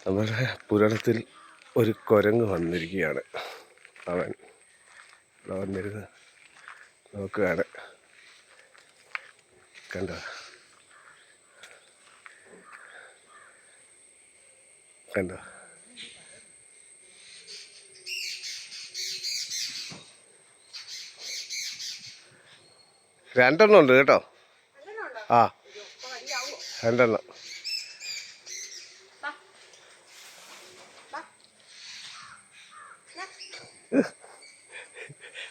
നമ്മുടെ പുരാണത്തിൽ ഒരു കുരങ്ങ് വന്നിരിക്കുകയാണ്. അവൻ വന്നിരുന്ന് നോക്കുകയാണ്. കണ്ടോ കണ്ടോ? രണ്ടെണ്ണം ഉണ്ട് കേട്ടോ. ആ, രണ്ടെണ്ണം.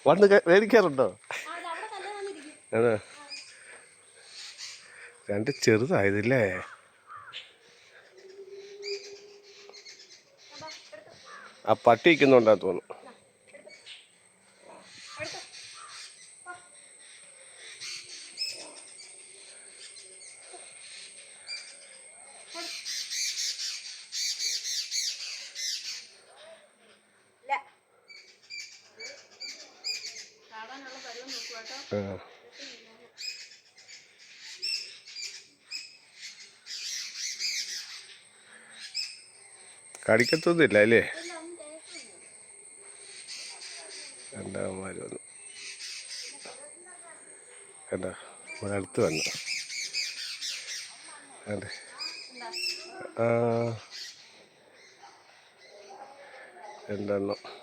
വന്ന് മേടിക്കാറുണ്ടോ? അതെ, രണ്ട് ചെറുതായതില്ലേ. ആ പട്ടി ഇരിക്കുന്നുണ്ടാ തോന്നുന്നു. കടിക്കത്തൊന്നുമില്ല അല്ലേ? രണ്ടാമന്മാർ വന്നു. കണ്ടോ, അടുത്ത് വന്നു. അതെ, രണ്ടെണ്ണം.